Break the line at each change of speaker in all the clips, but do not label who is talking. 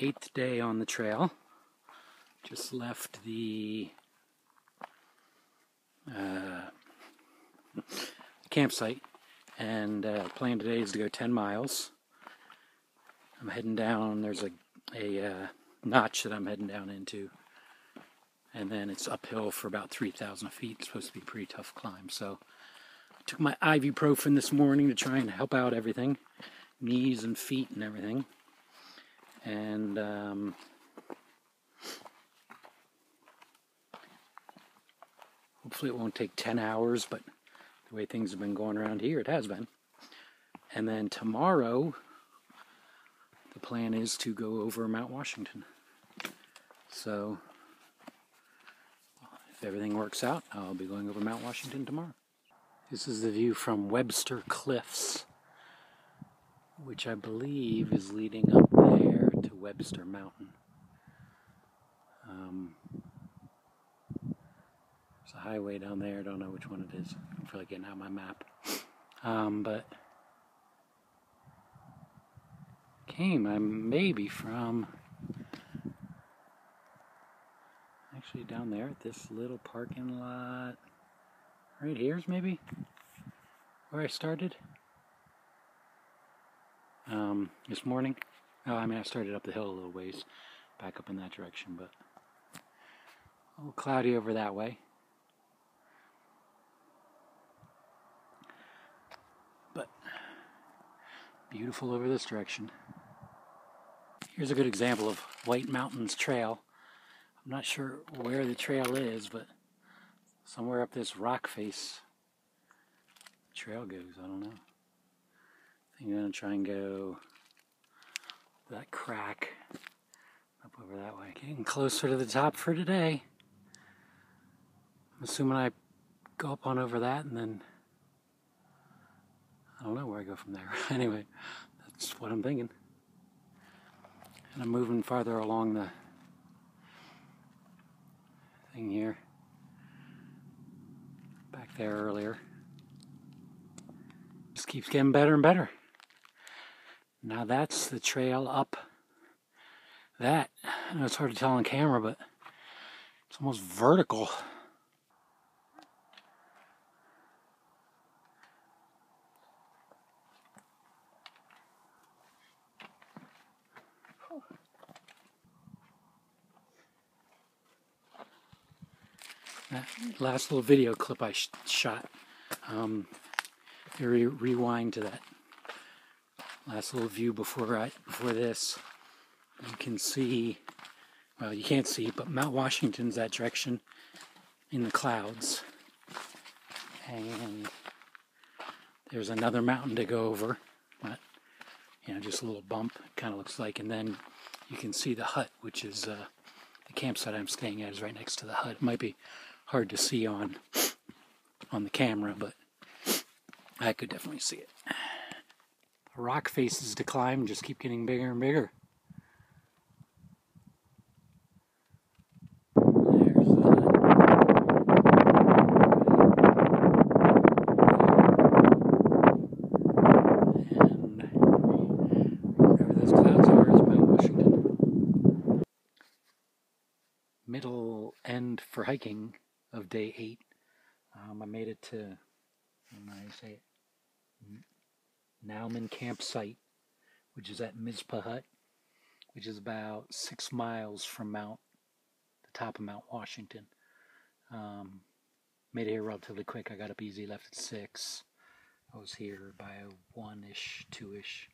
8th day on the trail. Just left the campsite, and plan today is to go 10 miles. I'm heading down, there's a notch that I'm heading down into, and then it's uphill for about 3,000 feet. It's supposed to be a pretty tough climb, so I took my ibuprofen this morning to try and help out everything, knees and feet and everything, and hopefully it won't take 10 hours, but the way things have been going around here, it has been. And then tomorrow, the plan is to go over Mount Washington. So, if everything works out, I'll be going over Mount Washington tomorrow. This is the view from Webster Cliffs, which I believe is leading up there to Webster Mountain. There's a highway down there, I don't know which one it is. I'm really getting out my map. But I'm maybe from actually down there at this little parking lot. Right here's maybe where I started this morning. Oh, I mean, I started up the hill a little ways, back up in that direction, but a little cloudy over that way. But beautiful over this direction. Here's a good example of White Mountains Trail. I'm not sure where the trail is, but somewhere up this rock face the trail goes. I don't know. I think I'm going to try and go that crack up over that way. Getting closer to the top for today. I'm assuming I go up on over that, and then I don't know where I go from there. Anyway, that's what I'm thinking. And I'm moving farther along the thing here. Back there earlier. Just keeps getting better and better. Now that's the trail up that. I know it's hard to tell on camera, but it's almost vertical. That last little video clip I shot, rewind to that last little view before this. You can see, well, you can't see, but Mount Washington's that direction in the clouds. And there's another mountain to go over, but, just a little bump, it kind of looks like. And then you can see the hut, which is the campsite I'm staying at is right next to the hut. It might be hard to see on the camera, but I could definitely see it. The rock faces to climb just keep getting bigger and bigger. There's and wherever those clouds are is Mount Washington. Middle end for hiking of day 8. I made it to, I don't know how you say it, Nauman campsite, which is at Mizpah Hut, which is about 6 miles from the top of Mount Washington. Made it here relatively quick. I got up easy, left at 6. I was here by 1-ish, 2-ish.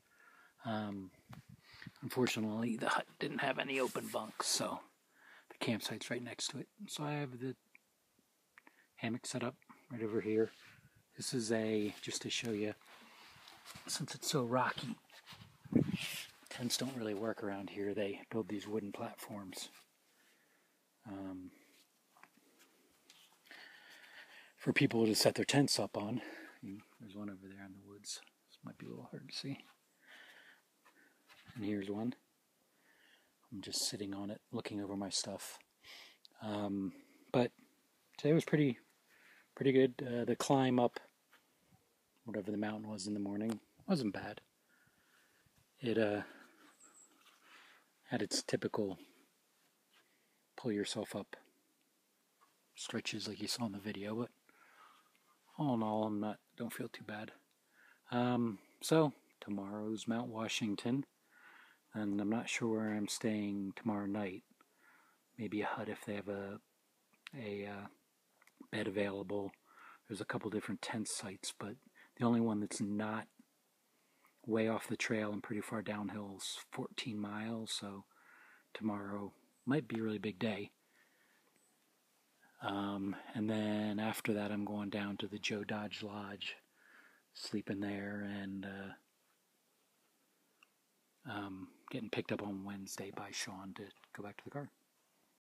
Unfortunately, the hut didn't have any open bunks, so the campsite's right next to it. So I have the hammock set up right over here. This is just to show you, since it's so rocky, tents don't really work around here. They build these wooden platforms for people to set their tents up on. There's one over there in the woods. This might be a little hard to see. And here's one. I'm just sitting on it, looking over my stuff. But today was pretty good. The climb up whatever the mountain was in the morning wasn't bad. It at its typical pull yourself up stretches like you saw in the video, but all in all, don't feel too bad. So tomorrow's Mount Washington, and I'm not sure where I'm staying tomorrow night. Maybe a hut if they have a bed available. There's a couple different tent sites, but the only one that's not way off the trail and pretty far downhill is 14 miles, so tomorrow might be a really big day. And then after that, I'm going down to the Joe Dodge Lodge, sleeping there, and getting picked up on Wednesday by Sean to go back to the car.